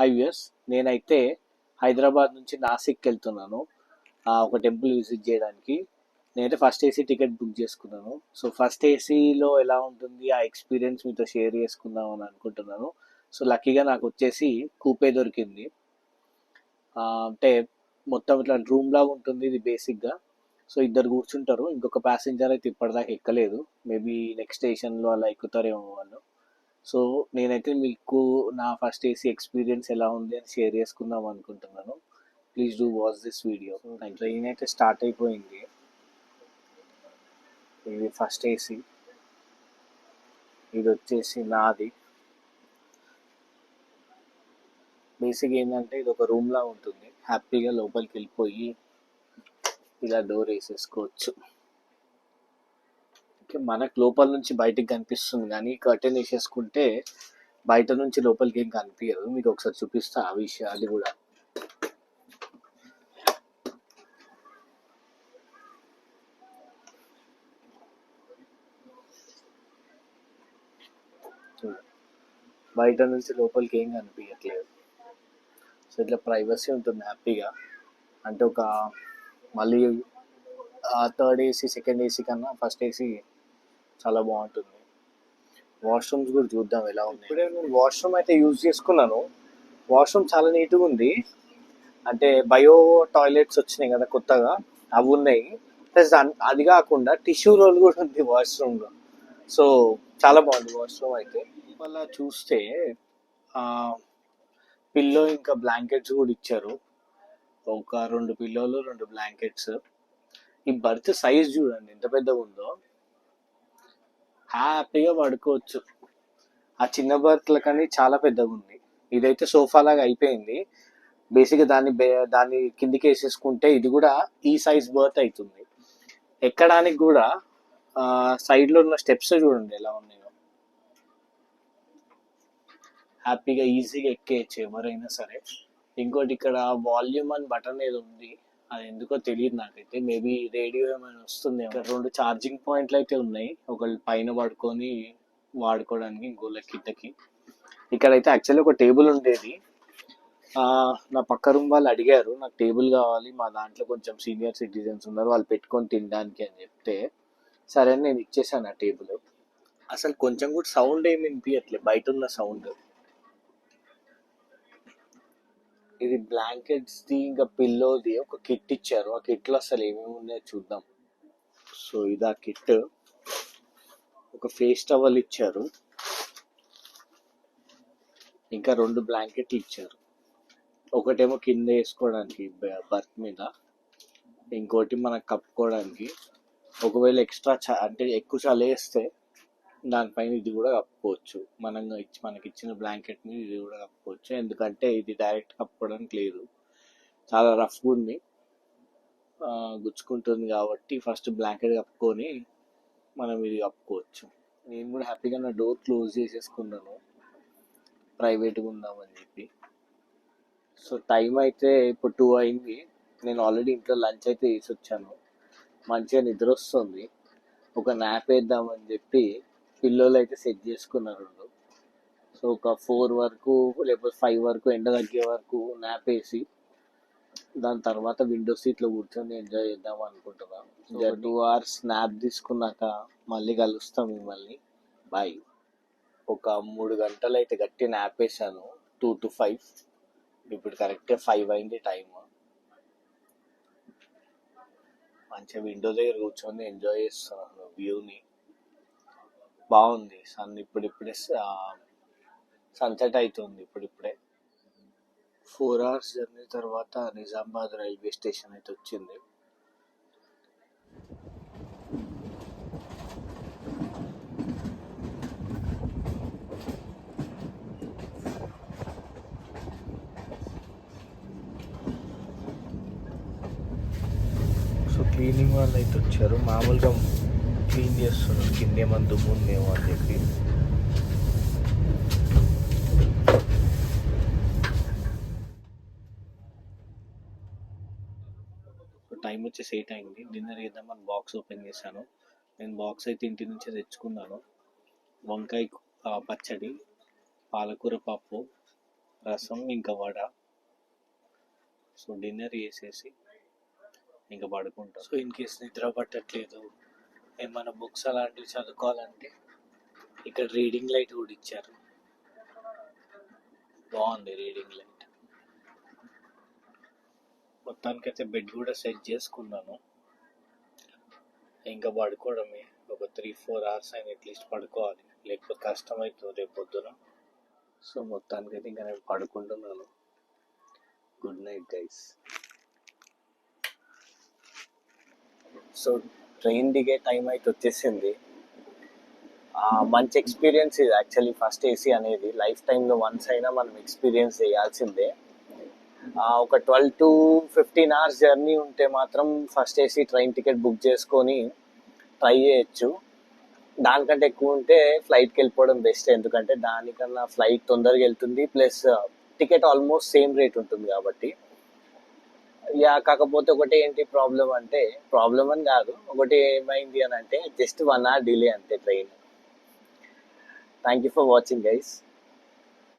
Hi viewers, నేనైతే హైదరాబాద్ నుంచి నాసిక్ వెళ్తున్నాను. ఒక టెంపుల్ విజిట్ చేయడానికి. నేనైతే ఫస్ట్ ఏసీ టికెట్ బుక్ చేసుకున్నాను. సో ఫస్ట్ ఏసీలో ఎలా ఉంటుంది ఆ ఎక్స్పీరియన్స్ మీతో షేర్ చేసుకుందాం అని అనుకుంటున్నాను. సో లక్కీగా నాకు వచ్చేసి కూపే దొరికింది. అంటే మొత్తం ఇట్లా రూమ్ లాగా ఉంటుంది ఇది బేసిక్గా. సో ఇద్దరు కూర్చుంటారు, ఇంకొక ప్యాసింజర్ అయితే ఇప్పటిదాకా ఎక్కలేదు. మేబీ నెక్స్ట్ స్టేషన్లో అలా ఎక్కుతారేమో వాళ్ళు. సో నేనైతే మీకు నా ఫస్ట్ ఏసీ ఎక్స్పీరియన్స్ ఎలా ఉంది అని షేర్ చేసుకుందాం అనుకుంటున్నాను. Please do watch this video. Train అయితే స్టార్ట్ అయిపోయింది. ఇది ఫస్ట్ ఏసీ, ఇది వచ్చేసి నాది. బేసిక్ ఏంటంటే ఇది ఒక రూమ్ లా ఉంటుంది. హ్యాపీగా లోపలికి వెళ్ళిపోయి ఇలా డోర్ వేసేసుకోవచ్చు. మనకు లోపల నుంచి బయటికి కనిపిస్తుంది, కానీ కర్టెన్ వేసేసుకుంటే బయట నుంచి లోపలికి ఏం కనిపించదు. మీకు ఒకసారి చూపిస్తా ఆ విషయాలు కూడా. బయట నుంచి లోపలికి ఏం కనిపించట్లేదు. సో ఇట్లా ప్రైవసీ ఉంటుంది హ్యాపీగా. అంటే ఒక మళ్ళీ థర్డ్ ఏసీ సెకండ్ ఏసీ కన్నా ఫస్ట్ ఏసీ చాలా బాగుంటుంది. వాష్రూమ్స్ కూడా చూద్దాం ఎలా ఉంది. ఇప్పుడే నేను వాష్రూమ్ అయితే యూజ్ చేసుకున్నాను. వాష్రూమ్ చాలా నీట్గా ఉంది. అంటే బయో టాయిలెట్స్ వచ్చినాయి కదా కొత్తగా, అవి ఉన్నాయి. ప్లస్ అది కాకుండా టిష్యూ రోల్ కూడా ఉంది వాష్రూమ్లో. సో చాలా బాగుంది వాష్రూమ్ అయితే. ఇవాళ చూస్తే పిల్లో ఇంకా బ్లాంకెట్స్ కూడా ఇచ్చారు. ఒక 2 పిల్లోలు 2 బ్లాంకెట్స్. ఈ బర్త్ సైజ్ చూడండి ఎంత పెద్దగా ఉందో. హ్యాపీగా పడుకోవచ్చు. ఆ చిన్న బర్త్ల కానీ చాలా పెద్దగా ఉంది. ఇదైతే సోఫా లాగా అయిపోయింది. బేసిక్గా దాన్ని కిందికి వేసేసుకుంటే ఇది కూడా ఈ సైజ్ బర్త్ అవుతుంది. ఎక్కడానికి కూడా సైడ్లో ఉన్న స్టెప్స్ చూడండి ఎలా ఉన్నాయో. హ్యాపీగా ఈజీగా ఎక్కేయచ్చు ఎవరైనా సరే. ఇంకోటి ఇక్కడ వాల్యూమ్ అని బటన్ ఏదో ఉంది, అది ఎందుకో తెలియదు నాకైతే. మేబీ రేడియో ఏమైనా వస్తుంది. ఇక్కడ 2 ఛార్జింగ్ పాయింట్లు అయితే ఉన్నాయి, ఒకళ్ళు పైన పడుకొని వాడుకోవడానికి, ఇంకోళ్ళ కిందకి. ఇక్కడైతే యాక్చువల్లీ ఒక టేబుల్ ఉండేది. నా పక్క రూమ్ వాళ్ళు అడిగారు నాకు టేబుల్ కావాలి, మా దాంట్లో కొంచెం సీనియర్ సిటిజన్స్ ఉన్నారు, వాళ్ళు పెట్టుకొని తినడానికి అని చెప్తే సరే అని నేను ఇచ్చేసాను ఆ టేబుల్. అసలు కొంచెం కూడా సౌండ్ ఏమి వినిపించట్లేదు, బయట ఉన్న సౌండ్. ఇది బ్లాంకెట్స్ది ఇంకా పిల్లోది ఒక కిట్ ఇచ్చారు. ఆ కిట్లో అసలు ఏమేమి ఉన్నాయో చూద్దాం. సో ఇది ఆ కిట్. ఒక ఫేస్ టవల్ ఇచ్చారు, ఇంకా 2 బ్లాంకెట్లు ఇచ్చారు. ఒకటేమో కింద వేసుకోవడానికి బర్త్ మీద, ఇంకోటి మనకు కప్పుకోవడానికి. ఒకవేళ ఎక్స్ట్రా అంటే ఎక్కువ చలేస్తే దానిపైన ఇది కూడా కప్పుకోవచ్చు. మనకి ఇచ్చిన బ్లాంకెట్ మీద ఇది కూడా కప్పుకోవచ్చు. ఎందుకంటే ఇది డైరెక్ట్ కప్పుకోవడానికి లేదు, చాలా రఫ్గా ఉంది, గుచ్చుకుంటుంది. కాబట్టి ఫస్ట్ బ్లాంకెట్ కప్పుకొని మనం ఇది కప్పుకోవచ్చు. నేను కూడా హ్యాపీగా నా డోర్ క్లోజ్ చేసేసుకున్నాను, ప్రైవేట్గా ఉందామని చెప్పి. సో టైం అయితే ఇప్పుడు 2 అయింది. నేను ఆల్రెడీ ఇంట్లో లంచ్ అయితే వేసి వచ్చాను. మంచిగా నిద్ర వస్తుంది. ఒక నాప్ వేద్దామని చెప్పి పిల్లోలు అయితే సెట్ చేసుకున్నారు. సో ఒక 4 వరకు లేకపోతే 5 వరకు ఎండ తగ్గే వరకు నాప్ వేసి దాని తర్వాత విండో సీట్లో కూర్చొని ఎంజాయ్ చేద్దాం అనుకుంటున్నాను. 2 hours స్నాప్ తీసుకున్నాక మళ్ళీ కలుస్తాం మిమ్మల్ని. బాయ్. ఒక 3 గంటలు అయితే గట్టి నాప్ వేసాను, 2 to 5. ఇప్పుడు కరెక్ట్గా 5 అయింది టైం. మంచిగా విండో దగ్గర కూర్చొని ఎంజాయ్ చేస్తున్నాను వ్యూని. బాగుంది. ఇప్పుడిప్పుడే సన్సెట్ అవుతుంది. ఇప్పుడిప్పుడే 4 hours జర్నీ తర్వాత నిజామాబాద్ రైల్వే స్టేషన్ అయితే వచ్చింది. సో క్లీనింగ్ వాళ్ళు అయితే వచ్చారు. మామూలుగా క్లీన్ చేస్తున్నారు, కింద ఏమన్నా దుమ్ము ఉందేమో అని చెప్పి. టైం వచ్చేసి 8 అయింది. డిన్నర్ చేద్దామని బాక్స్ ఓపెన్ చేశాను. నేను బాక్స్ అయితే ఇంటి నుంచే తెచ్చుకున్నాను. వంకాయ పచ్చడి, పాలకూర పప్పు, రసం ఇంకా వడ. సో డిన్నర్ చేసేసి ఇంకా పడుకుంటాం. సో ఇన్ కేస్ నిద్ర పట్టట్లేదు, ఏమైనా బుక్స్ అలాంటివి చదువుకోవాలంటే ఇక్కడ రీడింగ్ లైట్ కూడా ఇచ్చారు, బాగుంది రీడింగ్ లైట్. మొత్తానికైతే బెడ్ కూడా సెట్ చేసుకున్నాను, ఇంకా పడుకోవడమే. ఒక 3-4 అవర్స్ అయినా అట్లీస్ట్ పడుకోవాలి, లేకపోతే కష్టమవుతుంది రేపు పొద్దున. సో మొత్తానికైతే ఇంకా నేను పడుకుంటున్నాను. Good night guys. So train దిగే టైం అయితే వచ్చేసింది. మంచి ఎక్స్పీరియన్స్ ఇది యాక్చువల్లీ. ఫస్ట్ ఏసీ అనేది లైఫ్ టైంలో వన్స్ అయినా మనం ఎక్స్పీరియన్స్ చేయాల్సిందే. ఒక 12 to 15 hours జర్నీ ఉంటే మాత్రం first AC train ticket book చేసుకొని ట్రై చేయొచ్చు. దానికంటే ఎక్కువ ఉంటే ఫ్లైట్కి వెళ్ళిపోవడం బెస్ట్, ఎందుకంటే దానికన్నా ఫ్లైట్ తొందరగా వెళ్తుంది, plus ticket almost same rate ఉంటుంది కాబట్టి. కాకపోతే ఒకటి ఏంటి ప్రాబ్లం అంటే, ప్రాబ్లం అని కాదు, ఒకటి ఏమైంది అని అంటే జస్ట్ 1 hour డిలే అంతే train. Thank you for watching guys.